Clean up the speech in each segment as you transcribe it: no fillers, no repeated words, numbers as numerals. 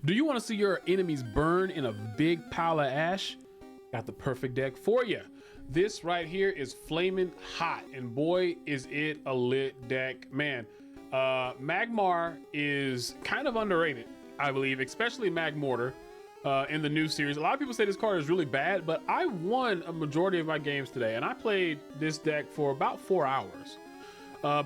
Do you want to see your enemies burn in a big pile of ash? Got the perfect deck for you. This right here is flaming hot, and boy is it a lit deck, man. Magmar is kind of underrated, I believe, especially MAGMORTAR in the new series. A lot of people say this card is really bad, but I won a majority of my games today, and I played this deck for about 4 hours.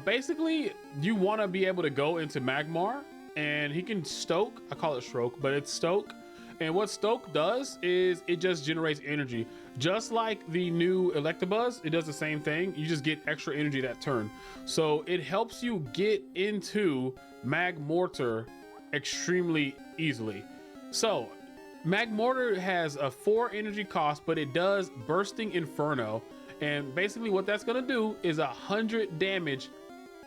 Basically, you want to be able to go into Magmar, and he can stoke. I call it stroke, but it's stoke. And what stoke does is it just generates energy. Just like the new Electabuzz, it does the same thing. You just get extra energy that turn. So it helps you get into MAGMORTAR extremely easily. So MAGMORTAR has a 4 energy cost, but it does Bursting Inferno. And basically what that's gonna do is 100 damage,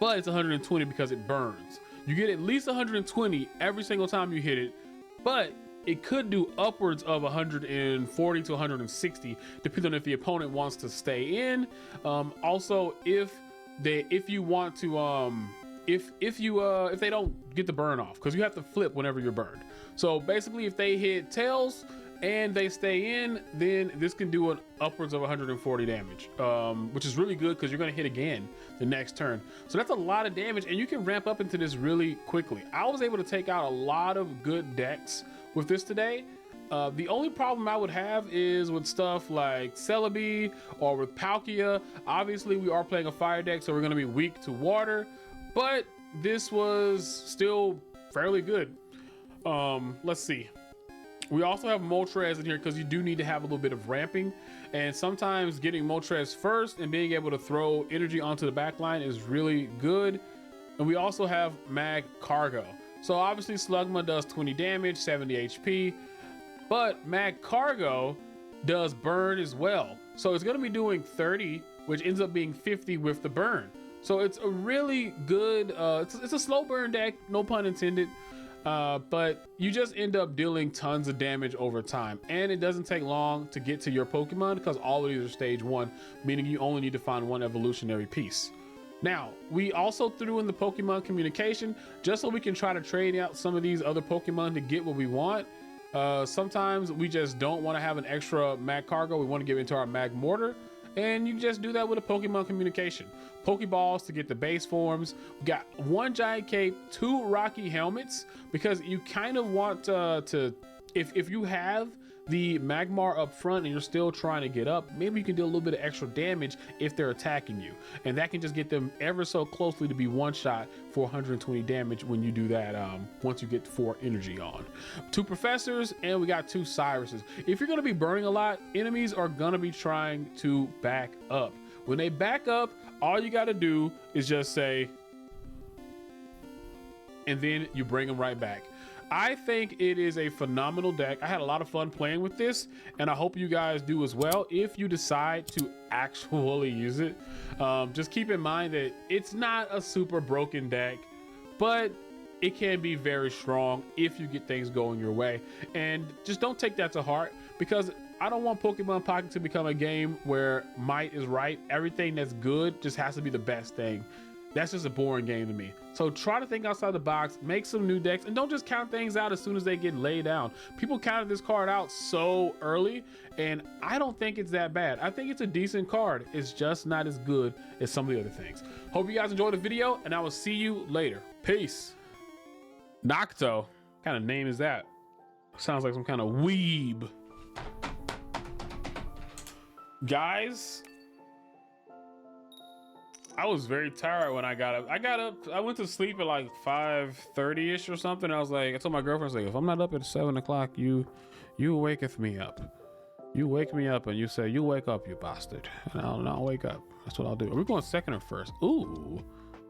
but it's 120 because it burns. You get at least 120 every single time you hit it, but it could do upwards of 140 to 160, depending on if the opponent wants to stay in. Also, if they don't get the burn off, because you have to flip whenever you're burned. So basically, if they hit tails and they stay in, then this can do an upwards of 140 damage, which is really good because you're gonna hit again the next turn. So that's a lot of damage, and you can ramp up into this really quickly. I was able to take out a lot of good decks with this today. The only problem I would have is with stuff like Celebi or with Palkia. Obviously, we are playing a fire deck, so we're gonna be weak to water, but this was still fairly good. Let's see. We also have Moltres in here because you do need to have a little bit of ramping, and sometimes getting Moltres first and being able to throw energy onto the back line is really good. And we also have Mag Cargo. So obviously Slugma does 20 damage, 70 HP, but Mag Cargo does burn as well. So it's gonna be doing 30, which ends up being 50 with the burn. So it's a really good, it's a slow burn deck, no pun intended. But you just end up dealing tons of damage over time, and it doesn't take long to get to your Pokemon because all of these are stage 1, meaning you only need to find 1 evolutionary piece. Now, we also threw in the Pokemon communication just so we can try to trade out some of these other Pokemon to get what we want. Sometimes we just don't want to have an extra Mag Cargo. We want to give it into our MAGMORTAR, and you just do that with a Pokemon communication. Pokeballs to get the base forms. We got 1 giant cape, 2 rocky helmets, because you kind of want if you have the Magmar up front and you're still trying to get up, maybe you can do a little bit of extra damage if they're attacking you, and that can just get them ever so closely to be one shot for 120 damage when you do that. Once you get 4 energy on. 2 professors, and we got 2 Cyruses. If you're going to be burning a lot, enemies are going to be trying to back up. When they back up, all you got to do is just say, and then you bring them right back. I think it is a phenomenal deck. I had a lot of fun playing with this, and I hope you guys do as well if you decide to actually use it. Just keep in mind that it's not a super broken deck, but it can be very strong if you get things going your way. And just don't take that to heart, because I don't want Pokemon Pocket to become a game where might is right. Everything that's good just has to be the best thing. That's just a boring game to me. So try to think outside the box, make some new decks, and don't just count things out as soon as they get laid down. People counted this card out so early, and I don't think it's that bad. I think it's a decent card. It's just not as good as some of the other things. Hope you guys enjoyed the video, and I will see you later. Peace. Nocto. What kind of name is that? Sounds like some kind of weeb. Guys, I was very tired when I got up. I went to sleep at like 5:30ish or something. I was like, I told my girlfriend, I was like, if I'm not up at 7 o'clock, you waketh me up. You wake me up and you say, you wake up, you bastard. And I'll wake up. That's what I'll do. Are we going second or first? Ooh,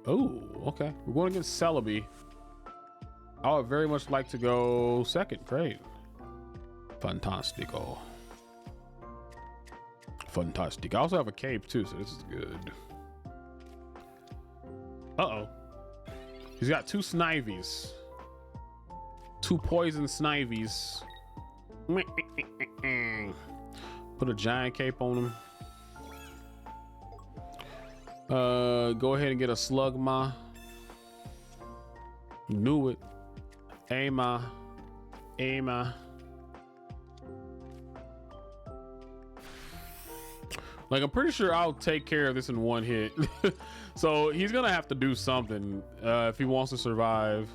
okay. We're going against Celebi. I would very much like to go second. Great. Fantastico. Fantastic. I also have a cape too, so this is good. Uh-oh. He's got 2 Snivies. 2 poison Snivies. Put a giant cape on him. Go ahead and get a Slugma. Knew it. Ama. aimer. Like, I'm pretty sure I'll take care of this in one hit. So he's gonna have to do something if he wants to survive.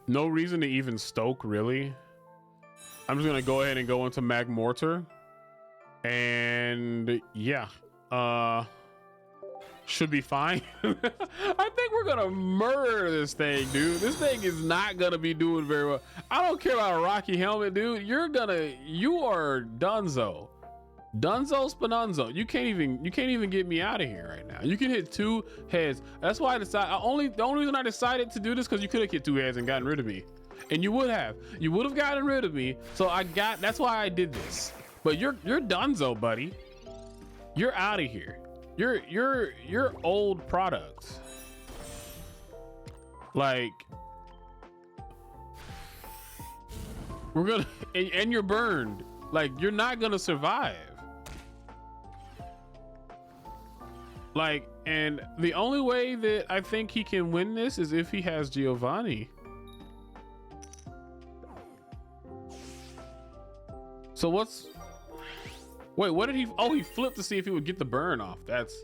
No reason to even stoke, really. I'm just gonna go ahead and go into MAGMORTAR. And yeah, should be fine. I think we're gonna murder this thing, dude. This thing is not gonna be doing very well. I don't care about a rocky helmet, dude. You are dunzo. Dunzo Spinunzo. You can't even get me out of here right now. You can hit 2 heads. That's why I decided, the only reason I decided to do this, because you could have hit 2 heads and gotten rid of me. And you would have gotten rid of me. So that's why I did this. But you're dunzo, buddy. You're out of here. You're old product. Like, we're gonna, and you're burned. Like, you're not gonna survive. Like, and the only way that I think he can win this is if he has Giovanni. So wait, what did he, oh, he flipped to see if he would get the burn off. That's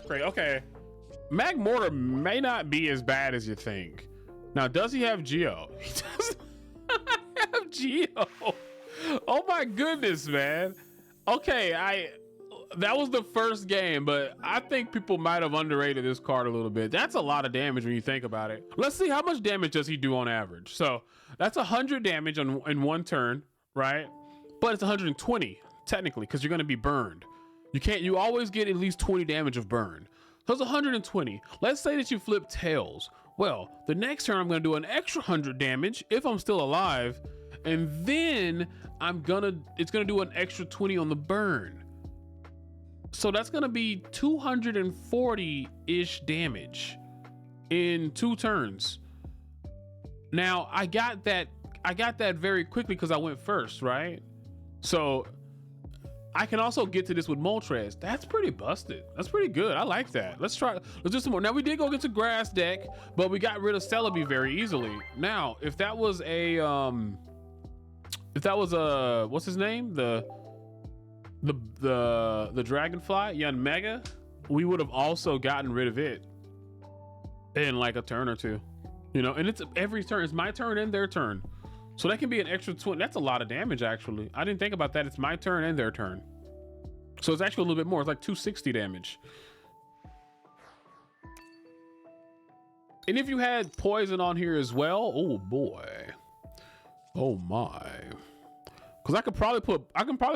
great. Okay. MAGMORTAR may not be as bad as you think. Now, does he have Geo? He does not have Geo. Oh my goodness, man. Okay, that was the first game, but I think people might have underrated this card a little bit. That's a lot of damage when you think about it. Let's see, how much damage does he do on average? So that's 100 damage in one turn, right? But it's 120 technically, because you're going to be burned. You always get at least 20 damage of burn. So it's 120. Let's say that you flip tails. Well, the next turn I'm going to do an extra 100 damage if I'm still alive, and then it's going to do an extra 20 on the burn. So that's going to be 240-ish damage in 2 turns. Now, I got that very quickly because I went first, right? So I can also get to this with Moltres. That's pretty busted. That's pretty good. I like that. Let's do some more. Now, we did go get to grass deck, but we got rid of Celebi very easily. Now, if that was a what's his name? The dragonfly, Young Mega, we would have also gotten rid of it in like a turn or two, you know, and it's every turn. It's my turn and their turn. So that can be an extra 20. That's a lot of damage, actually. I didn't think about that. It's my turn and their turn. So it's actually a little bit more. It's like 260 damage. And if you had poison on here as well, oh boy. Oh my. Because I can probably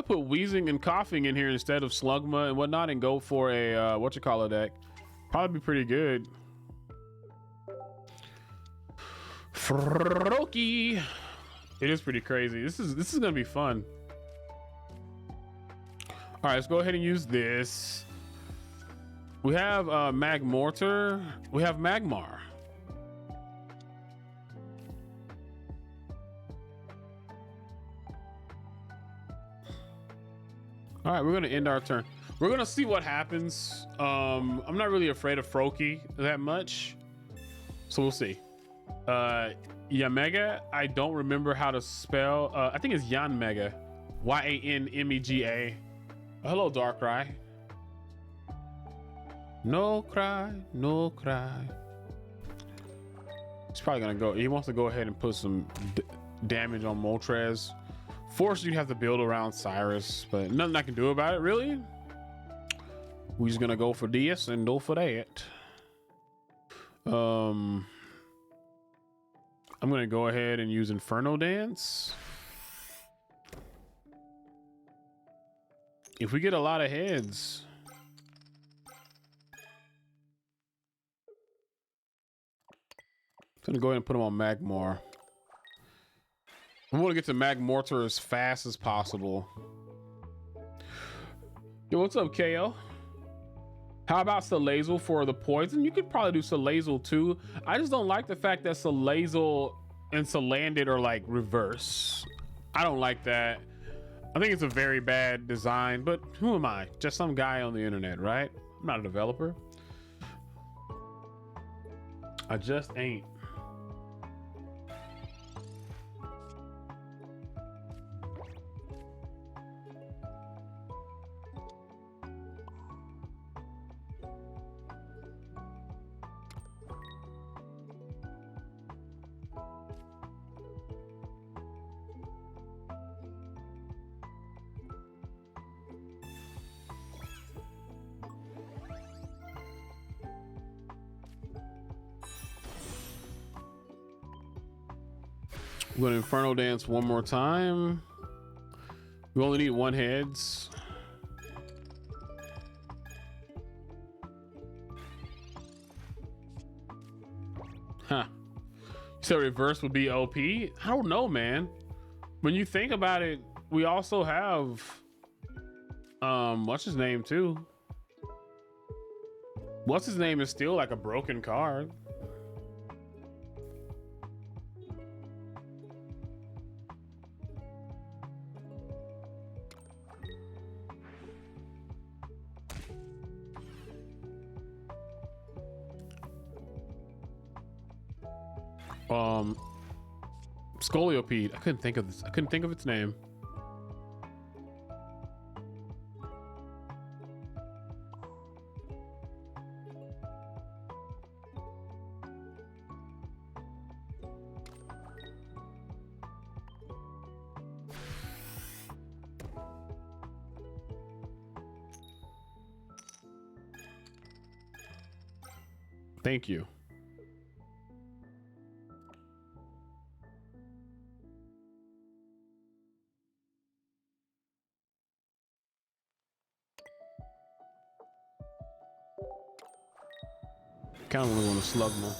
put wheezing and coughing in here instead of slugma and whatnot and go for a whatchamacallit deck. Probably be pretty good. Froakie. It is pretty crazy. This is gonna be fun. All right, let's go ahead and use this. We have MAGMORTAR. We have Magmar. All right, we're gonna end our turn. We're gonna see what happens. I'm not really afraid of Froakie that much, so we'll see. Yamega, I don't remember how to spell. I think it's Yanmega, Y-A-N-M-E-G-A. Hello, Darkrai. No cry, no cry. He's probably gonna go. He wants to go ahead and put some damage on Moltres. Force, you'd have to build around Cyrus, but nothing I can do about it, really. We're just gonna go for this and go for that. I'm gonna go ahead and use Inferno Dance. If we get a lot of heads, I'm gonna go ahead and put them on Magmar. I want to get to MAGMORTAR as fast as possible. Yo, what's up, KO? How about Salazzle for the poison? You could probably do Salazzle too. I just don't like the fact that Salazzle and Salandit are like reverse. I don't like that. I think it's a very bad design, but who am I? Just some guy on the internet, right? I'm not a developer. I just ain't. We're gonna Inferno Dance one more time. We only need one heads. Huh. So reverse would be OP? I don't know, man. When you think about it, we also have what's his name too? What's his name is still like a broken card. Scoliopede. I couldn't think of this. I couldn't think of its name. Thank you. Kind of want to slug more.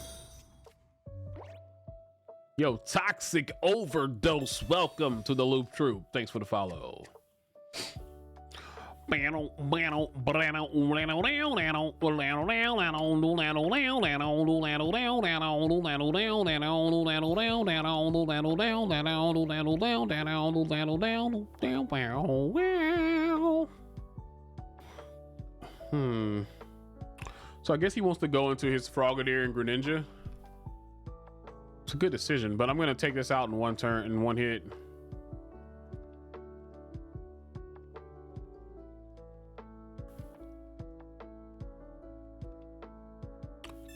Yo, Toxic Overdose. Welcome to the Loop Troop. Thanks for the follow. So I guess he wants to go into his Frogadier and Greninja. It's a good decision, but I'm gonna take this out in one turn, in one hit.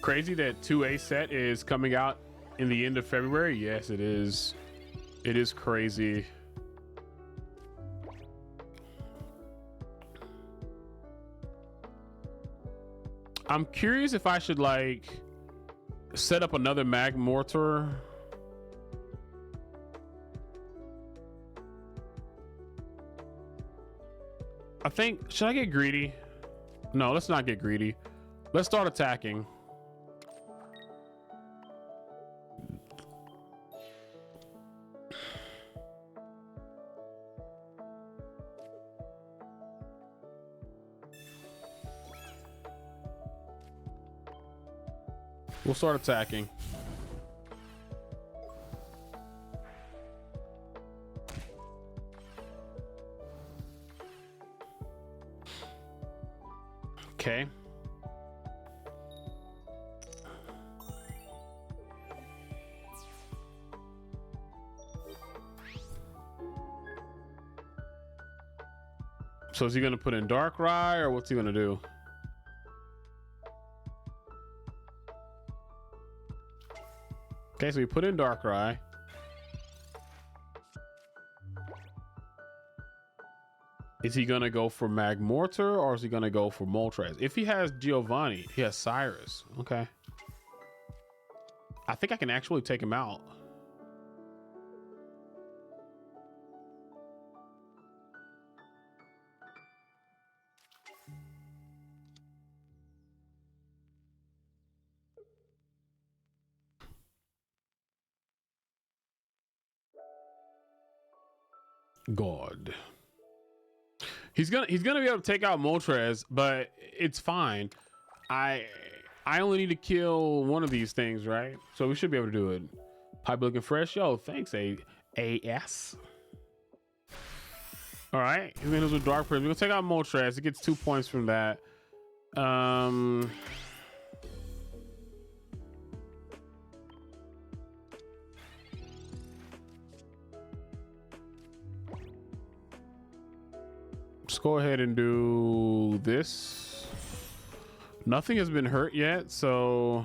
Crazy that 2A set is coming out in the end of February. Yes, it is. It is crazy. I'm curious if I should like set up another MAGMORTAR. I think, should I get greedy? No, let's not get greedy. Let's start attacking. We'll start attacking. Okay. So is he going to put in Darkrai or what's he going to do? Okay, so we put in Darkrai. Is he gonna go for MAGMORTAR or is he gonna go for Moltres? If he has Giovanni, he has Cyrus. Okay. I think I can actually take him out. God. He's gonna be able to take out Moltres, but it's fine. I only need to kill one of these things, right? So we should be able to do it. Pipe looking fresh. Yo, thanks, AS. All right, he's gonna with Dark Prism. We're gonna take out Moltres. It gets 2 points from that. Just go ahead and do this. Nothing has been hurt yet, so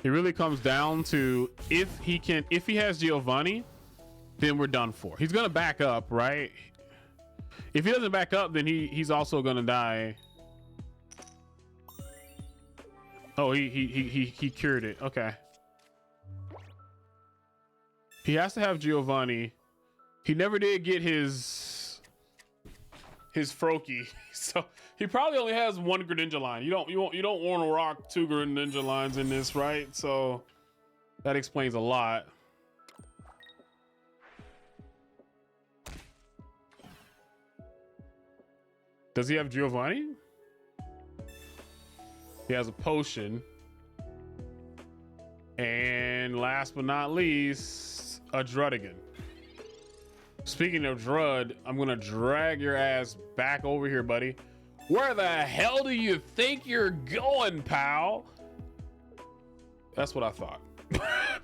it really comes down to if he has Giovanni, then we're done for. He's gonna back up, right? If he doesn't back up, then he's also gonna die. Oh, he cured it. Okay. He has to have Giovanni. He never did get his Froakie, so he probably only has one Greninja line. You don't want to rock 2 Greninja lines in this, right? So that explains a lot. Does he have Giovanni? He has a potion. And last but not least, a Drudigan. Speaking of Drud, I'm gonna drag your ass back over here, buddy. Where the hell do you think you're going, pal? That's what I thought.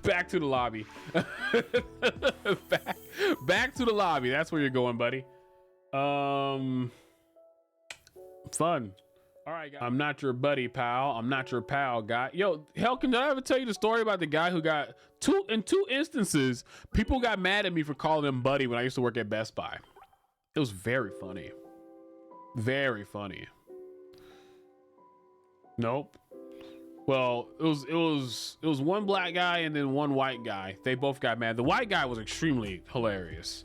Back to the lobby. back to the lobby. That's where you're going, buddy. Fun. All right, guys. I'm not your buddy, pal. I'm not your pal, guy. Yo, hell, did I ever tell you the story about the guy who got in two instances, people got mad at me for calling him buddy when I used to work at Best Buy. It was very funny. Very funny. Nope. Well, it was one black guy and then one white guy. They both got mad. The white guy was extremely hilarious.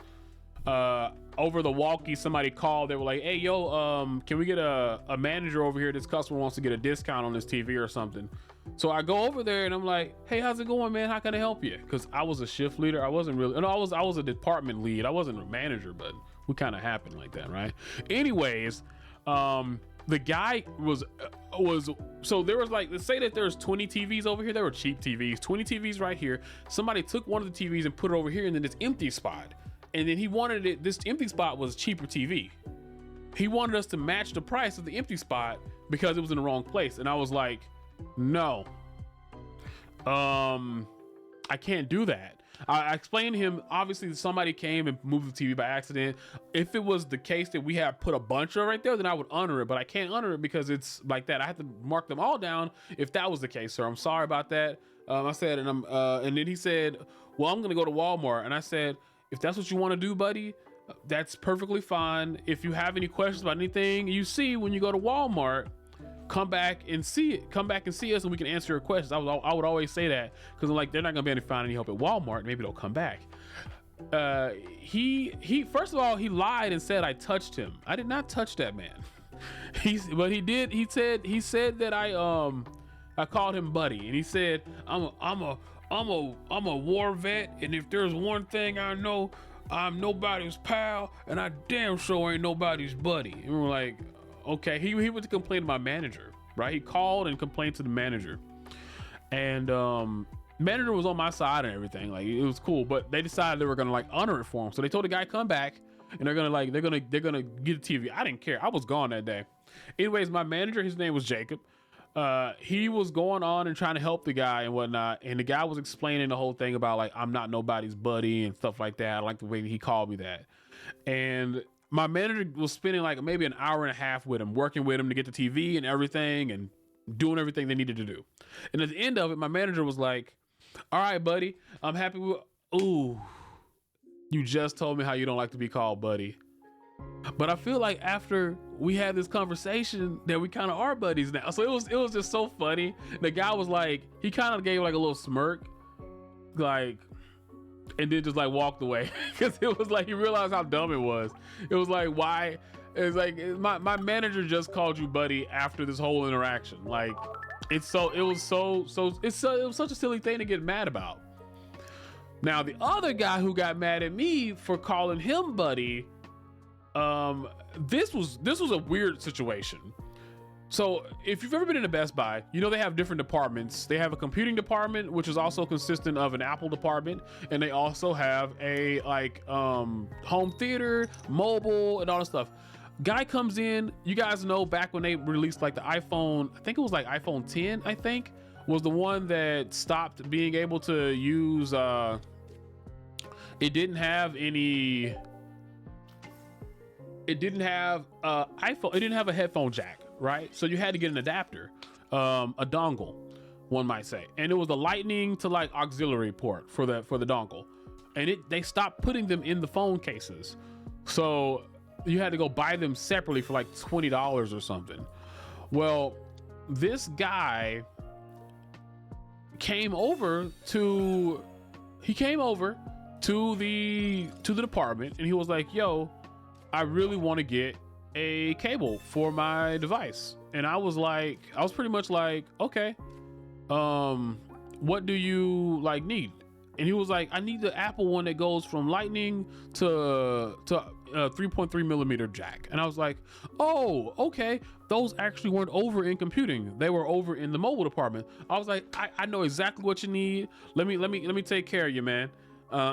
Over the walkie, somebody called. They were like, hey, yo, can we get a manager over here? This customer wants to get a discount on this TV or something. So I go over there and I'm like, hey, how's it going, man? How can I help you? Because I was a shift leader. I wasn't really, no, I was a department lead. I wasn't a manager, but we kind of happened like that, right? Anyways, the guy was so there was like, let's say that there's 20 TVs over here. There were cheap TVs, 20 TVs right here. Somebody took one of the TVs and put it over here, and then this empty spot. And then he wanted it, this empty spot was cheaper TV. He wanted us to match the price of the empty spot because it was in the wrong place. And I was like, no, I can't do that. I explained to him, obviously somebody came and moved the TV by accident. If it was the case that we had put a bunch of right there, then I would honor it, but I can't honor it because it's like that. I have to mark them all down if that was the case, sir. I'm sorry about that. I said, and then he said, well, I'm gonna go to Walmart. And I said, if that's what you want to do, buddy, that's perfectly fine. If you have any questions about anything you see when you go to Walmart, come back and see it. Come back and see us, and we can answer your questions. I would always say that because I'm like, they're not gonna be able to find any help at Walmart. Maybe they'll come back. He first of all, he lied and said I touched him. I did not touch that man. But he did. He said that I called him buddy, and he said I'm a war vet, and if there's one thing I know, I'm nobody's pal, and I damn sure ain't nobody's buddy. And we're like, okay. He went to complain to my manager, right? He called and complained to the manager, and manager was on my side and everything. Like, it was cool, but they decided they were gonna like honor it for him. So they told the guy come back, and they're gonna get the TV. I didn't care. I was gone that day. Anyways, my manager, his name was Jacob. He was going on and trying to help the guy and whatnot, and the guy was explaining the whole thing about like, I'm not nobody's buddy and stuff like that. I like the way he called me that. And my manager was spending like maybe an hour and a half with him, working with him to get the TV and everything and doing everything they needed to do. And at the end of it, my manager was like, all right, buddy, I'm happy with, ooh, you just told me how you don't like to be called buddy. But I feel like after we had this conversation that we kind of are buddies now. So it was just so funny. The guy was like, he kind of gave like a little smirk, like, and then just like walked away because it was like he realized how dumb it was. It was like, why? It's like my manager just called you buddy after this whole interaction. Like, It was such a silly thing to get mad about. Now the other guy who got mad at me for calling him buddy, this was a weird situation. So if you've ever been in a Best Buy, you know they have different departments. They have a computing department, which is also consistent of an Apple department, and they also have a home theater, mobile, and all that stuff. Guy comes in, you guys know back when they released like the iPhone, I think it was like iPhone 10, I think, was the one that stopped being able to use, it didn't have a headphone jack, right? So you had to get an adapter, a dongle, one might say. And it was the lightning to like auxiliary port for the dongle. And they stopped putting them in the phone cases. So you had to go buy them separately for like $20 or something. Well, this guy came over to the department and he was like, yo, I really want to get a cable for my device. And I was pretty much like, okay, what do you like need? And he was like, I need the Apple one that goes from lightning to 3.3 millimeter jack. And I was like, oh, okay. Those actually weren't over in computing. They were over in the mobile department. I was like, I know exactly what you need. Let me take care of you, man.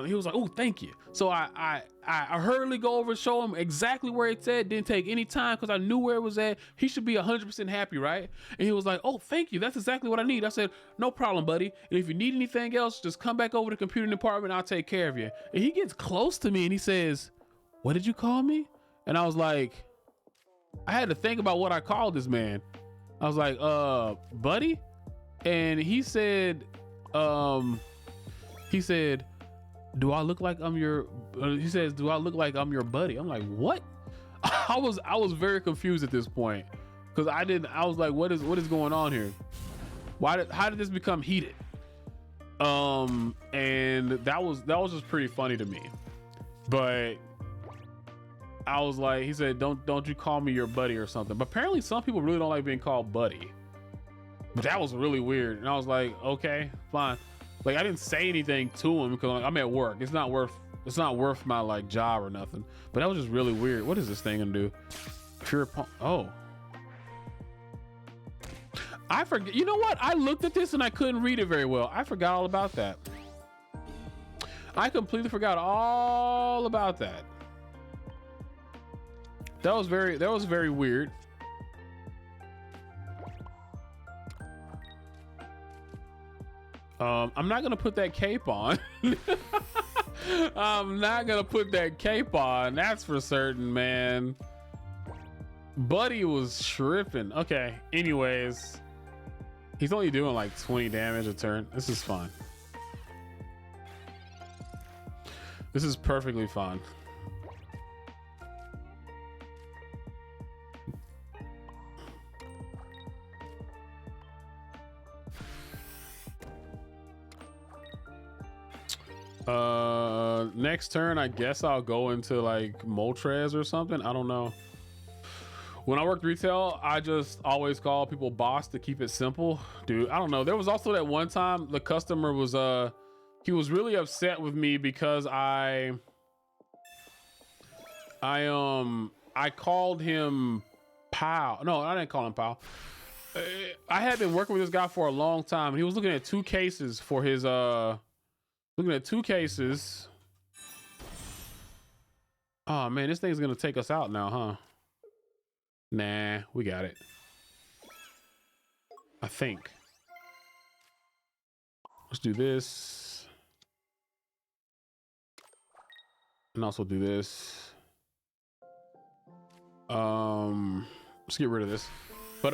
He was like, oh, thank you. So I hurriedly go over and show him exactly where it's at. Didn't take any time because I knew where it was at. He should be 100% happy, right? And he was like, oh, thank you. That's exactly what I need. I said, no problem, buddy. And if you need anything else, just come back over to the computing department. I'll take care of you. And he gets close to me and he says, what did you call me? And I was like, I had to think about what I called this man. I was like, buddy? And he said, do I look like I'm your, he says, do I look like I'm your buddy? I'm like, what? I was very confused at this point because I was like, what is going on here? How did this become heated? And that was just pretty funny to me. But I was like, he said, don't you call me your buddy or something. But apparently some people really don't like being called buddy. But that was really weird. And I was like, okay, fine. Like I didn't say anything to him because I'm at work. It's not worth my like job or nothing. But that was just really weird. What is this thing gonna do? Oh, I forget. You know what? I looked at this and I couldn't read it very well. I forgot all about that. I completely forgot all about that. That was very weird. I'm not gonna put that cape on. I'm not gonna put that cape on. That's for certain, man. Buddy was tripping. Okay. Anyways, he's only doing like 20 damage a turn. This is fine. This is perfectly fine. Next turn, I guess I'll go into like Moltres or something. I don't know. When I worked retail, I just always call people boss to keep it simple. Dude, I don't know. There was also that one time the customer was, he was really upset with me because I called him Pal. No, I didn't call him Pal. I had been working with this guy for a long time and he was looking at two cases for his, Oh man, this thing's gonna take us out now, huh? Nah, we got it. I think. Let's do this. And also do this. Let's get rid of this. But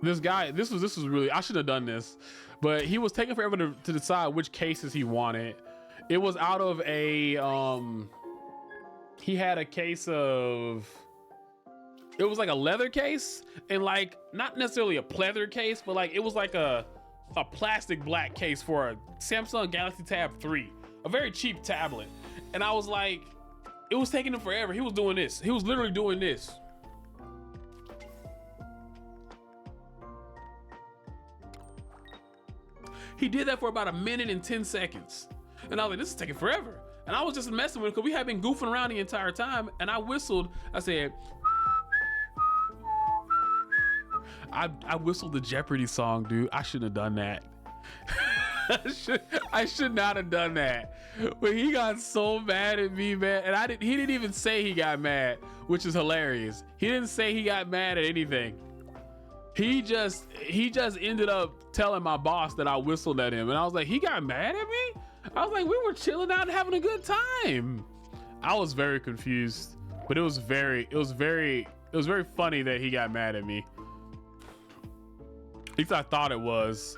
this guy, this was really, I should have done this, but he was taking forever to decide which cases he wanted. It was out of a he had a case of, it was like a leather case, and like not necessarily a pleather case, but like it was like a plastic black case for a Samsung Galaxy Tab 3, a very cheap tablet. And I was like, it was taking him forever. He was doing this. He was literally doing this. He did that for about 1 minute and 10 seconds. And I was like, this is taking forever. And I was just messing with it because we had been goofing around the entire time. And I whistled, I said, I whistled the Jeopardy song, dude. I shouldn't have done that. I should not have done that. But he got so mad at me, man. And he didn't even say he got mad, which is hilarious. He didn't say he got mad at anything. He just ended up telling my boss that I whistled at him. And I was like, he got mad at me? I was like, we were chilling out and having a good time. I was very confused, but it was very funny that he got mad at me. At least I thought it was.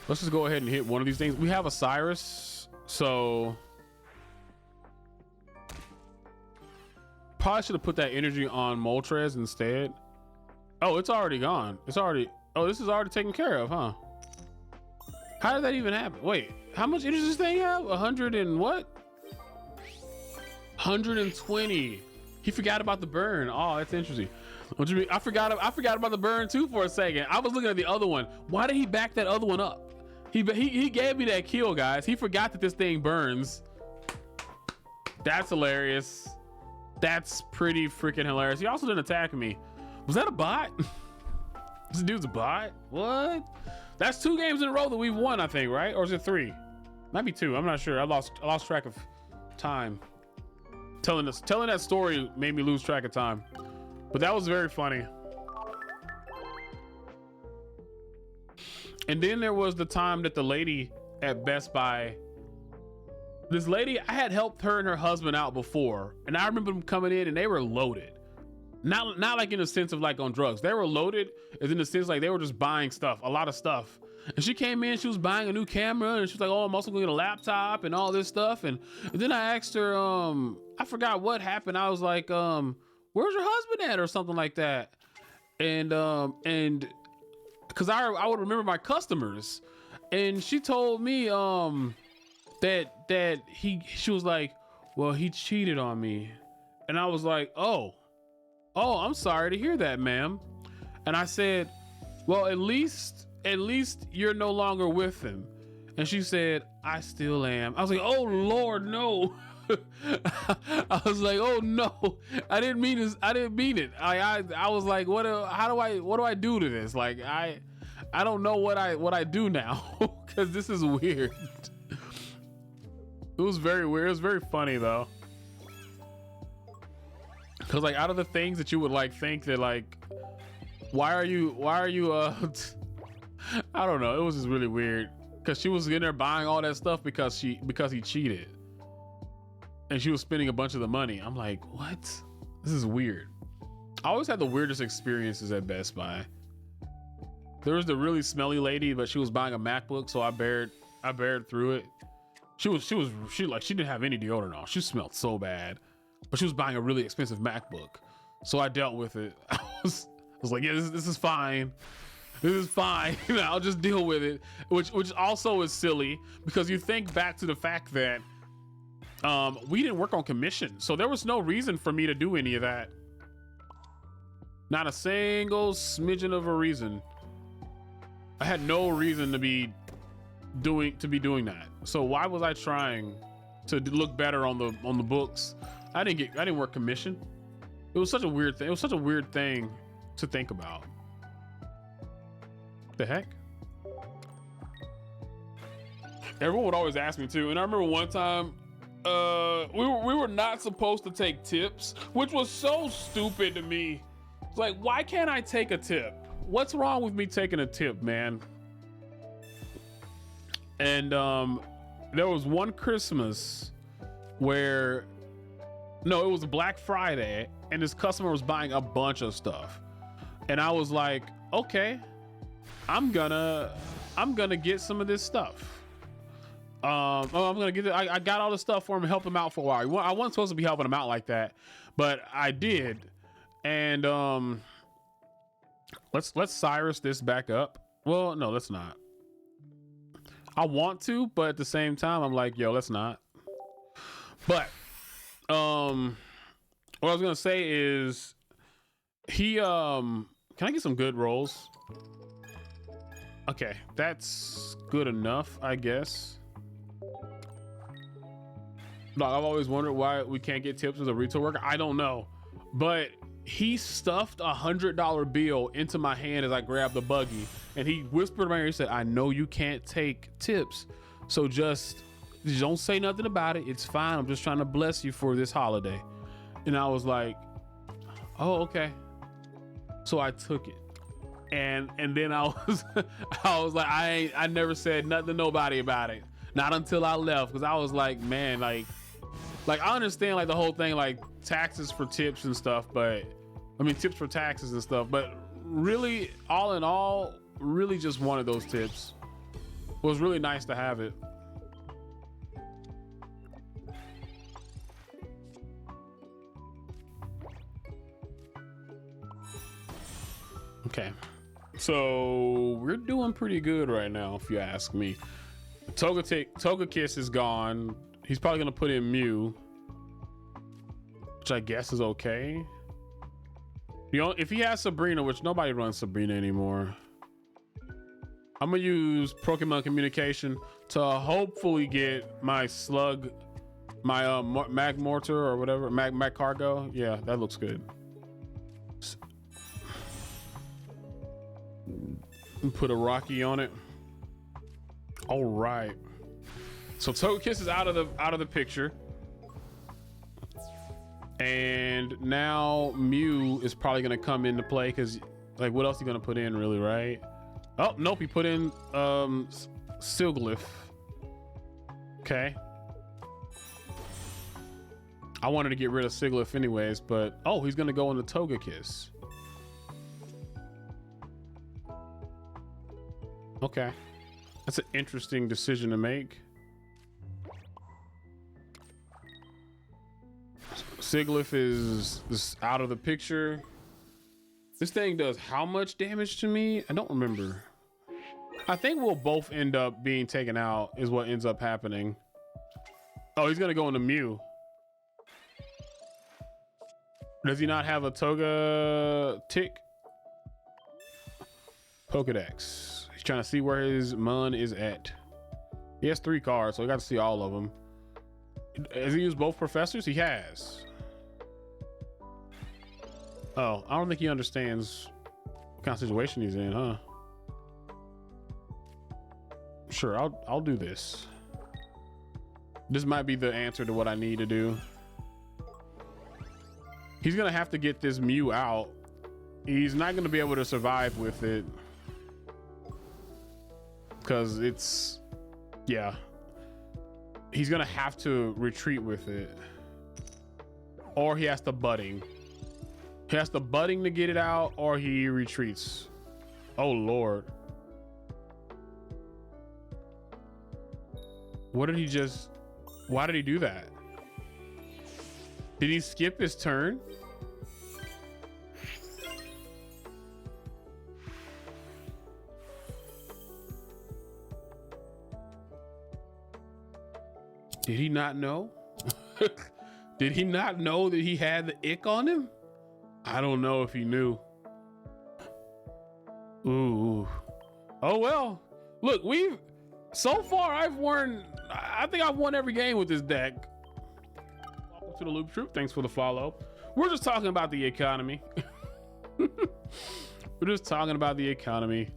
Let's just go ahead and hit one of these things. We have a Cyrus, so probably should have put that energy on Moltres instead. Oh, it's already gone. Oh, this is already taken care of, huh? How did that even happen? Wait, how much energy does this thing have? 100 and what? 120. He forgot about the burn. Oh, that's interesting. What do you mean? I forgot about the burn too for a second. I was looking at the other one. Why did he back that other one up? He gave me that kill, guys. He forgot that this thing burns. That's hilarious. That's pretty freaking hilarious. He also didn't attack me. Was that a bot? This dude's a bot? What? That's 2 games in a row that we've won, I think, right? Or is it 3? Might be 2. I'm not sure. I lost track of time. Telling that story made me lose track of time. But that was very funny. And then there was the time that the lady at Best Buy, this lady, I had helped her and her husband out before. And I remember them coming in and they were loaded. Not like in the sense of like on drugs. They were loaded as in the sense like they were just buying stuff, a lot of stuff. And she came in, she was buying a new camera and she was like, oh, I'm also gonna get a laptop and all this stuff. And then I asked her, I forgot what happened. I was like, where's your husband at or something like that? And because I would remember my customers. And she told me that she was like, well, he cheated on me. And I was like, oh, I'm sorry to hear that, ma'am. And I said, well, at least you're no longer with him. And she said, I still am. I was like, oh Lord, no. I was like, oh no, I didn't mean this. I didn't mean it. I was like, what do I do to this? Like, I don't know what I do now because this is weird. It was very weird. It was very funny though. Cause like out of the things that you would like think that like, why are you I don't know. It was just really weird. Cause she was in there buying all that stuff because he cheated. And she was spending a bunch of the money. I'm like, what? This is weird. I always had the weirdest experiences at Best Buy. There was the really smelly lady, but she was buying a MacBook, so I bared through it. She didn't have any deodorant on. She smelled so bad. But she was buying a really expensive MacBook. So I dealt with it. I was like, yeah, this is fine. This is fine. I'll just deal with it. Which also is silly because you think back to the fact that we didn't work on commission. So there was no reason for me to do any of that. Not a single smidgen of a reason. I had no reason to be doing that. So why was I trying to look better on the books? I didn't work commission. It was such a weird thing. It was such a weird thing to think about. The heck? Everyone would always ask me too. And I remember one time, we were not supposed to take tips, which was so stupid to me. It's like, why can't I take a tip? What's wrong with me taking a tip, man? And there was one Christmas where, no, it was Black Friday, and this customer was buying a bunch of stuff, and I was like, okay, I'm gonna get some of this stuff. I'm gonna get it. I got all the stuff for him and help him out for a while. I wasn't supposed to be helping him out like that, but I did. And let's Cyrus this back up. Well, no, let's not. I want to, but at the same time, I'm like, yo, let's not. But what I was gonna say is he can I get some good rolls? Okay, that's good enough, I guess. No, I've always wondered why we can't get tips as a retail worker. I don't know, but he stuffed $100 bill into my hand as I grabbed the buggy, and he whispered in my ear, he said, I know you can't take tips, so just don't say nothing about it. It's fine. I'm just trying to bless you for this holiday. And I was like, oh, okay. So I took it. And then I was like, I never said nothing to nobody about it. Not until I left, because I was like, man, like I understand like the whole thing, like taxes for tips and stuff, but I mean tips for taxes and stuff, but really, all in all, really just wanted those tips. It was really nice to have it. Okay, so we're doing pretty good right now, if you ask me. Togekiss is gone. He's probably gonna put in Mew, which I guess is okay. You know, if he has Sabrina, which nobody runs Sabrina anymore, I'm gonna use Pokemon Communication to hopefully get my Slug, my Magmortar or whatever, Mag Cargo. Yeah, that looks good. Put a Rocky on it. All right. So Togekiss is out of the picture, and now Mew is probably gonna come into play because, like, what else are you gonna put in, really, right? Oh nope, he put in Sigilyph. Okay. I wanted to get rid of Sigilyph anyways, but oh, he's gonna go into Togekiss. Okay, that's an interesting decision to make. Sigilyph is out of the picture. This thing does how much damage to me? I don't remember. I think we'll both end up being taken out is what ends up happening. Oh, he's gonna go into Mew. Does he not have a Toga tick? Pokedex. He's trying to see where his Mun is at. He has 3 cards, so I got to see all of them. Has he used both professors? He has. Oh, I don't think he understands what kind of situation he's in, huh? Sure, I'll do this. This might be the answer to what I need to do. He's gonna have to get this Mew out. He's not gonna be able to survive with it, because it's, yeah. He's gonna have to retreat with it, or he has to budding. He has to budding to get it out, or he retreats. Oh Lord. What did he just, why did he do that? Did he skip his turn? Did he not know? Did he not know that he had the ick on him? I don't know if he knew. Ooh. Oh well. Look, so far I think I've won every game with this deck. Welcome to the Loop Troop. Thanks for the follow. We're just talking about the economy. We're just talking about the economy.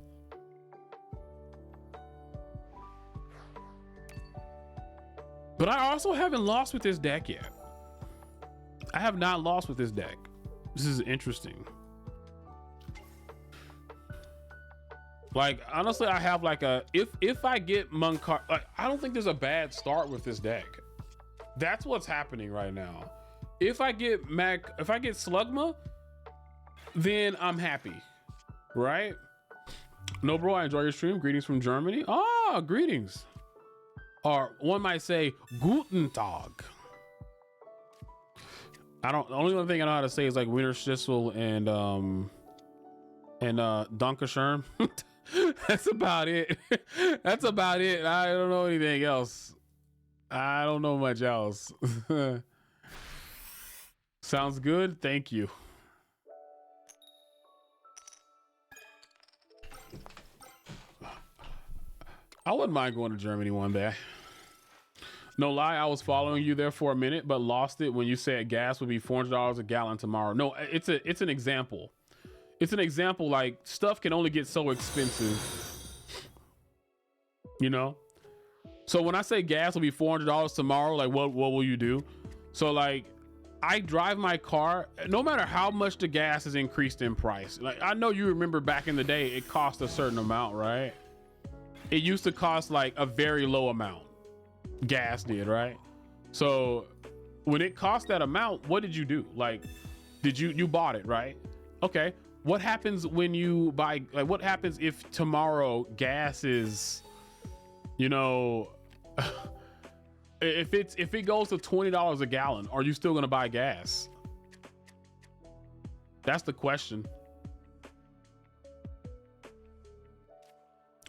But I also haven't lost with this deck yet. I have not lost with this deck. This is interesting. Like, honestly, I have like a, if I get Munkar, like, I don't think there's a bad start with this deck. That's what's happening right now. If I get Slugma, then I'm happy, right? No, bro, I enjoy your stream. Greetings from Germany. Ah, greetings. Or one might say, Guten Tag. The only one thing I know how to say is like Wiener Schnitzel and Dankeschön. That's about it. That's about it. I don't know anything else. I don't know much else. Sounds good. Thank you. I wouldn't mind going to Germany one day. No lie, I was following you there for a minute, but lost it when you said gas would be $400 a gallon tomorrow. No, it's an example. It's an example. Like, stuff can only get so expensive, you know? So when I say gas will be $400 tomorrow, like what will you do? So like, I drive my car, no matter how much the gas has increased in price. Like, I know you remember back in the day, it cost a certain amount, right? It used to cost like a very low amount. Gas did, right? So when it cost that amount, what did you do? Like, did you bought it, right? Okay. What happens when you buy, like, what happens if tomorrow gas is, you know, if it goes to $20 a gallon, are you still gonna buy gas? That's the question.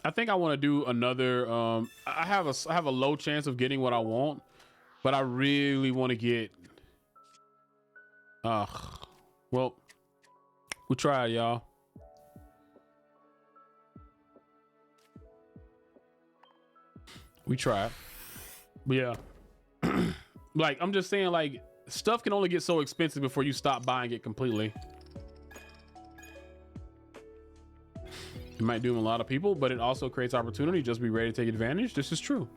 I think I want to do another. I have a low chance of getting what I want, but I really want to get. Well, we tried, y'all. We tried, but yeah. Like, I'm just saying, like, stuff can only get so expensive before you stop buying it completely. It might doom a lot of people, but it also creates opportunity. Just be ready to take advantage. This is true.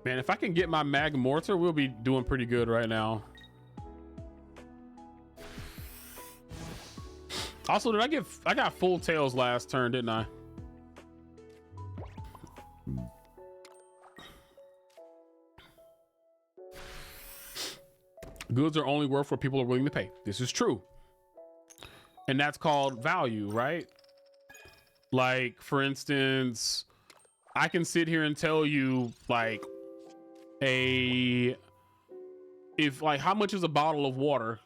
Man, if I can get my MAGMORTAR, we'll be doing pretty good right now. Also, I got full tails last turn, didn't I? Goods are only worth what people are willing to pay. This is true. And that's called value, right? Like, for instance, I can sit here and tell you, like, how much is a bottle of water?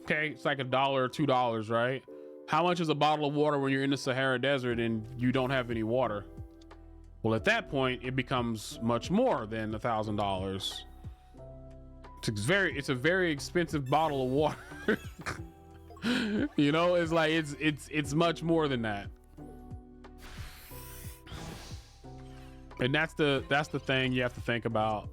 Okay, it's like $1 or $2, right? How much is a bottle of water when you're in the Sahara Desert and you don't have any water? Well, at that point, it becomes much more than $1,000. It's a very expensive bottle of water. You know, it's like it's much more than that. And that's the thing you have to think about.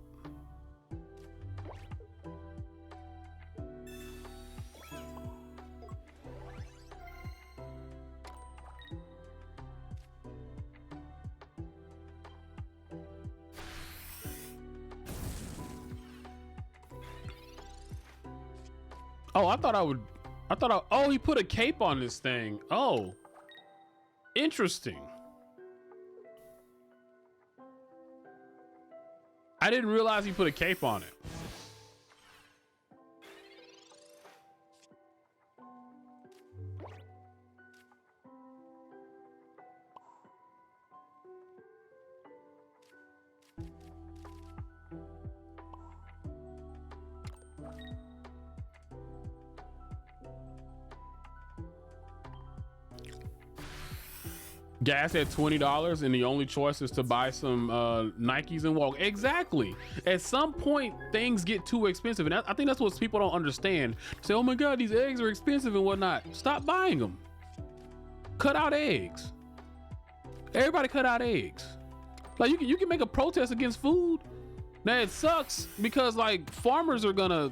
Oh, he put a cape on this thing. Oh, interesting. I didn't realize he put a cape on it. Gas at $20 and the only choice is to buy some Nikes and walk. Exactly. At some point, things get too expensive. And I think that's what people don't understand. Say, oh my God, these eggs are expensive and whatnot. Stop buying them. Cut out eggs. Everybody cut out eggs. Like, you can make a protest against food. Now it sucks because like farmers are gonna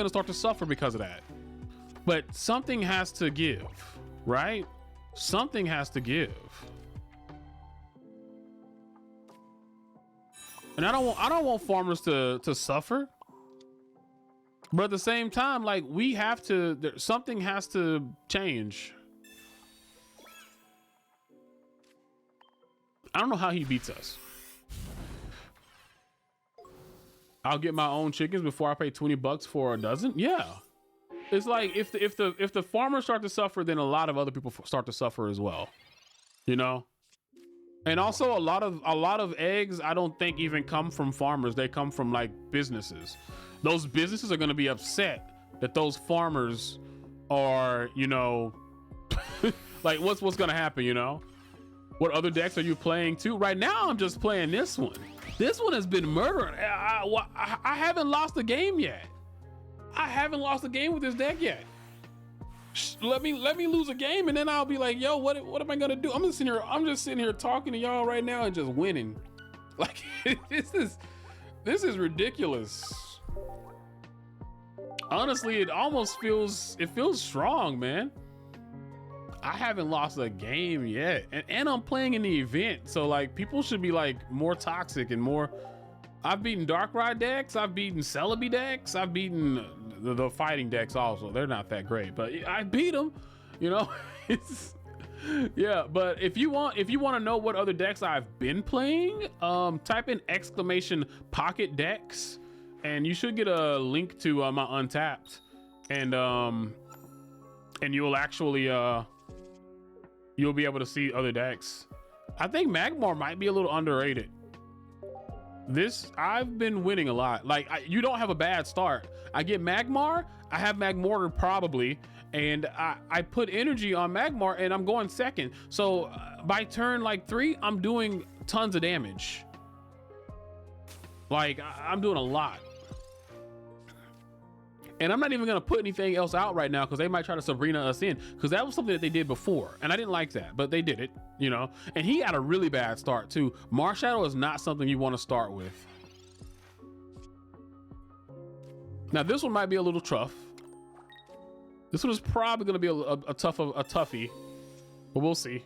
start to suffer because of that. But something has to give, right? Something has to give. And I don't want farmers to suffer. But at the same time, like, something has to change. I don't know how he beats us. I'll get my own chickens before I pay $20 for a dozen. Yeah. It's like if the farmers start to suffer, then a lot of other people start to suffer as well, you know. And also a lot of eggs I don't think even come from farmers. They come from like businesses. Those businesses are going to be upset that those farmers are, you know, Like, what's gonna happen, you know? What other decks are you playing too? Right now, I'm just playing this one. This one has been murdering. I haven't lost a game yet. I haven't lost a game with this deck yet. Let me lose a game, and then I'll be like, yo, what am I gonna do? I'm just sitting here talking to y'all right now and just winning. Like, this is ridiculous. Honestly, it almost feels strong, man. I haven't lost a game yet, and I'm playing in the event, so like people should be like more toxic and more. I've beaten Darkrai decks, I've beaten Celebi decks, I've beaten the fighting decks also. They're not that great, but I beat them, you know. It's, yeah, but if you want to know what other decks I've been playing, type in !pocket decks, and you should get a link to my Untapped, and you'll actually you'll be able to see other decks. I think Magmar might be a little underrated. I've been winning a lot. Like, you don't have a bad start. I get Magmar, I have MAGMORTAR probably, and I put energy on Magmar and I'm going second. So by turn like 3, I'm doing tons of damage. Like, I'm doing a lot. And I'm not even gonna put anything else out right now because they might try to Sabrina us in, because that was something that they did before and I didn't like that, but they did it, you know. And he had a really bad start too. Marshadow is not something you want to start with. Now this one might be a little tough. This one is probably gonna be a toughie, but we'll see.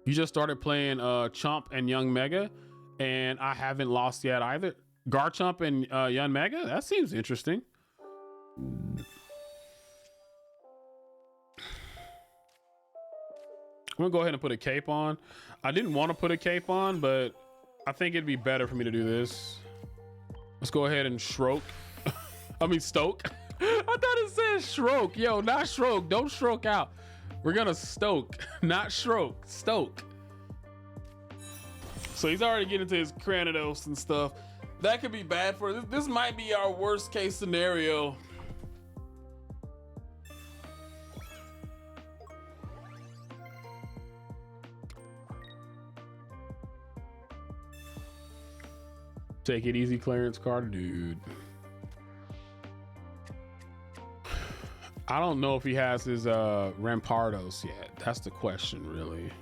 You just started playing Chomp and Young Mega, and I haven't lost yet either. Garchomp and Young Mega? That seems interesting. I'm gonna go ahead and put a cape on. I didn't want to put a cape on, but I think it'd be better for me to do this. Let's go ahead and stroke. I mean stoke. I thought it said stroke. Yo, not stroke. Don't stroke out. We're gonna stoke, not stroke. Stoke. So he's already getting to his Cranidos and stuff. That could be bad for this. This might be our worst case scenario. Take it easy, clearance card, dude. I don't know if he has his Rampardos yet. That's the question, really.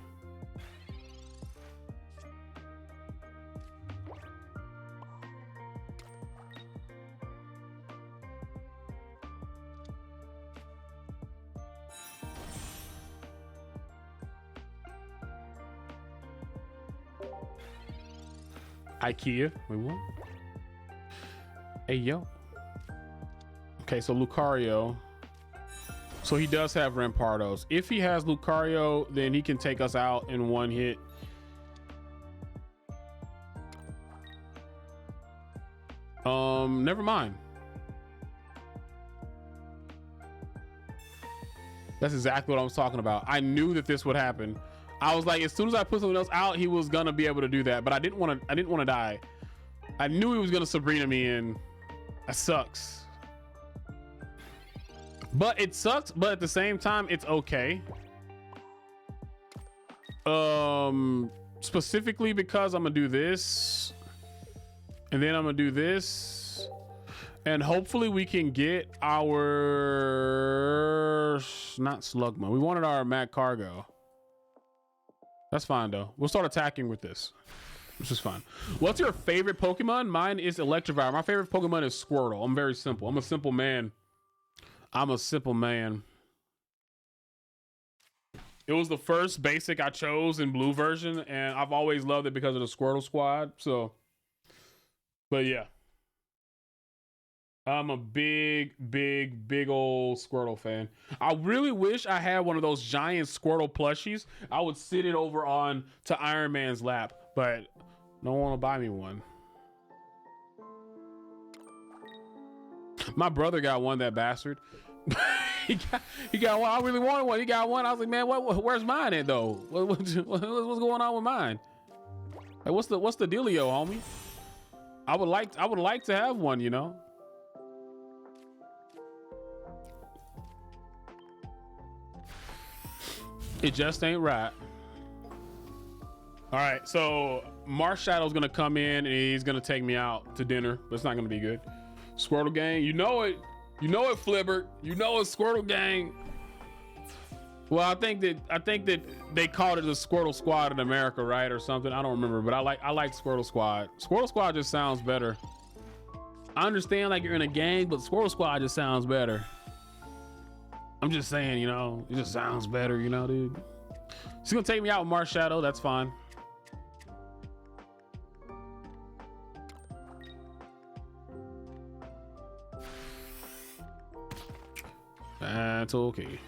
IKEA, we won. Hey, yo. Okay, so Lucario. So he does have Rampardos. If he has Lucario, then he can take us out in one hit. Never mind. That's exactly what I was talking about. I knew that this would happen. I was like, as soon as I put something else out, he was gonna be able to do that, but I didn't want to die. I knew he was gonna Sabrina me in. That sucks. But it sucks, but at the same time, it's okay. Specifically because I'm gonna do this, and then I'm gonna do this, and hopefully we can get our, not Slugma. We wanted our Mac Cargo. That's fine though. We'll start attacking with this. This is fine. What's your favorite Pokemon? Mine is Electivire. My favorite Pokemon is Squirtle. I'm very simple. I'm a simple man. I'm a simple man. It was the first basic I chose in blue version, and I've always loved it because of the Squirtle squad. So, but yeah. I'm a big old Squirtle fan. I really wish I had one of those giant Squirtle plushies. I would sit it over on to Iron Man's lap, but no one will buy me one. My brother got one, that bastard. he got one. I really wanted one. He got one. I was like, man, where's mine at though? What's going on with mine? Like, what's the dealio, homie? I would like to have one, you know. It just ain't right. All right, so Marshallow's gonna come in and he's gonna take me out to dinner, but it's not gonna be good. Squirtle gang, you know it, Flibbert, you know it, Squirtle gang. Well, I think that they called it the Squirtle Squad in America, right, or something. I don't remember, but I like Squirtle Squad. Squirtle Squad just sounds better. I understand like you're in a gang, but Squirtle Squad just sounds better. I'm just saying, you know, it just sounds better, you know, dude. She's gonna take me out with Marshadow, that's fine. That's okay.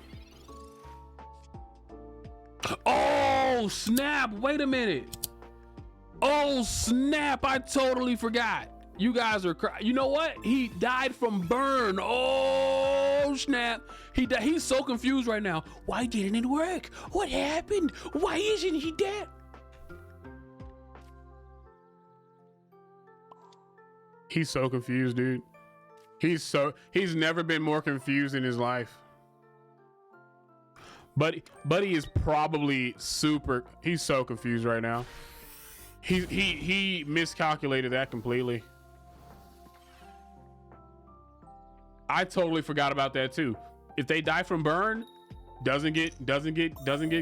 Oh snap, wait a minute. Oh snap, I totally forgot. You guys are you know what? He died from burn. Oh snap. He's so confused right now. Why didn't it work? What happened? Why isn't he dead? He's so confused, dude. He's never been more confused in his life. Buddy is probably he's so confused right now. He miscalculated that completely. I totally forgot about that too. If they die from burn, doesn't get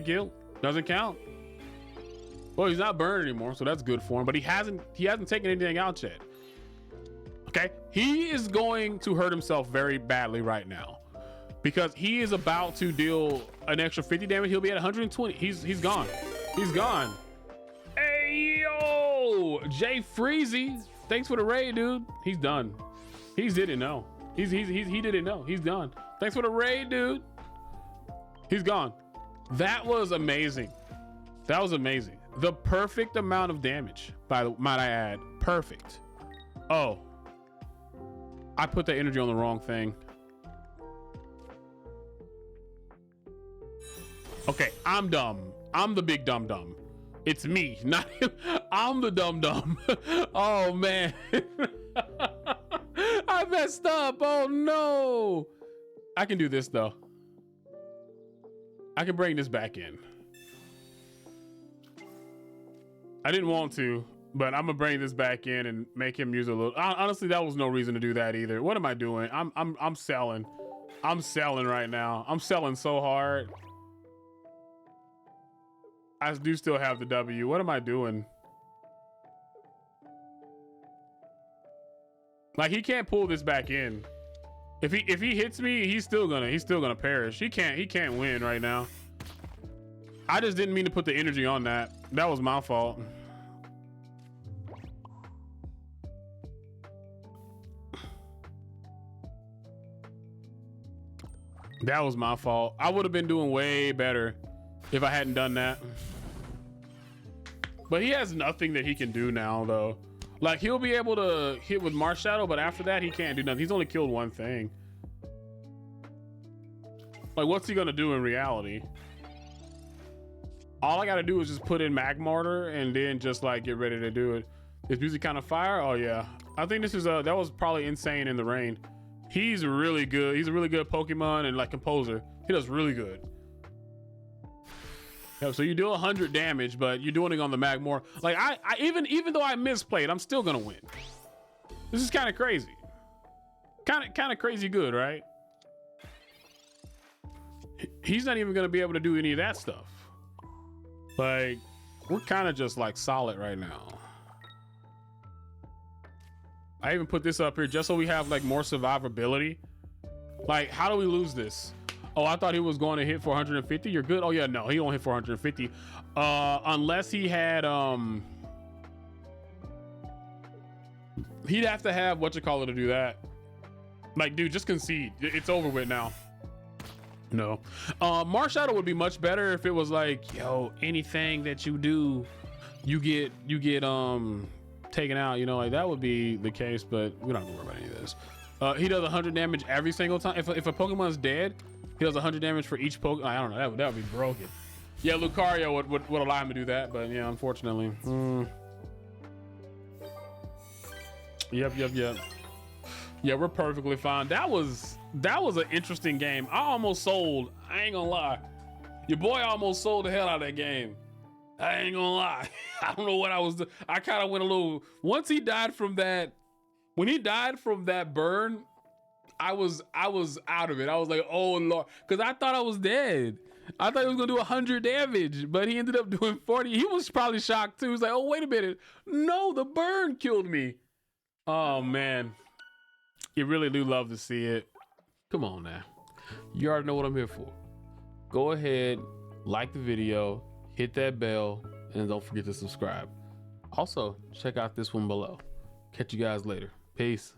killed, doesn't count. Well, he's not burned anymore, so that's good for him, but he hasn't taken anything out yet. Okay, he is going to hurt himself very badly right now because he is about to deal an extra 50 damage. He'll be at 120. He's gone. He's gone. Hey yo, Jay Freezy, thanks for the raid, dude. He's done. He didn't know. He didn't know. He's done. Thanks for the raid, dude. He's gone. That was amazing. That was amazing. The perfect amount of damage, might I add. Perfect. Oh. I put the energy on the wrong thing. Okay, I'm dumb. I'm the big dumb. It's me, not him. I'm the dumb. Oh man. I messed up. Oh no. I can do this though. I can bring this back in. I didn't want to, but I'm gonna bring this back in and make him use a little. Honestly, that was no reason to do that either. What am I doing? I'm selling. I'm selling right now. I'm selling so hard. I do still have the W. What am I doing? Like he can't pull this back in. If he hits me, he's still gonna perish. He can't win right now. I just didn't mean to put the energy on that. That was my fault. That was my fault. I would have been doing way better if I hadn't done that. But he has nothing that he can do now though. Like he'll be able to hit with Marshadow, but after that he can't do nothing. He's only killed one thing. Like what's he gonna do in reality? All I gotta do is just put in MAGMORTAR and then just like get ready to do it. Is music kind of fire? Oh yeah. I think this is that was probably insane in the rain. He's really good. He's a really good Pokemon and like composer. He does really good. Yeah, so you do 100 damage, but you're doing it on the MAGMORTAR. Like I even though I misplayed, I'm still gonna win. This is kind of crazy. Kind of crazy good, right? He's not even gonna be able to do any of that stuff. Like we're kind of just like solid right now. I even put this up here just so we have like more survivability. Like how do we lose this? Oh, I thought he was going to hit 450. You're good. Oh yeah, no, he don't hit 450 unless he had he'd have to have whatchamacallit to do that. Like dude, just concede. It's over with now. No, Marshadow would be much better if it was like, yo, anything that you do, you get taken out, you know, like that would be the case, but we don't have to worry about any of this. He does 100 damage every single time. If a Pokemon's dead, he does 100 damage for each Pokemon. I don't know, that would be broken. Yeah, Lucario would allow him to do that, but yeah, unfortunately. Yep. Yeah, we're perfectly fine. That was an interesting game. I almost sold. I ain't gonna lie. Your boy almost sold the hell out of that game. I ain't gonna lie. I don't know what I was doing. I kind of went a little, once he died from that, when he died from that burn, I was out of it. I was like, oh Lord, because I thought I was dead. I thought he was gonna do 100 damage, but he ended up doing 40. He was probably shocked too. He was like, oh, wait a minute. No, the burn killed me. Oh man. You really do love to see it. Come on now. You already know what I'm here for. Go ahead, like the video, hit that bell, and don't forget to subscribe. Also, check out this one below. Catch you guys later. Peace.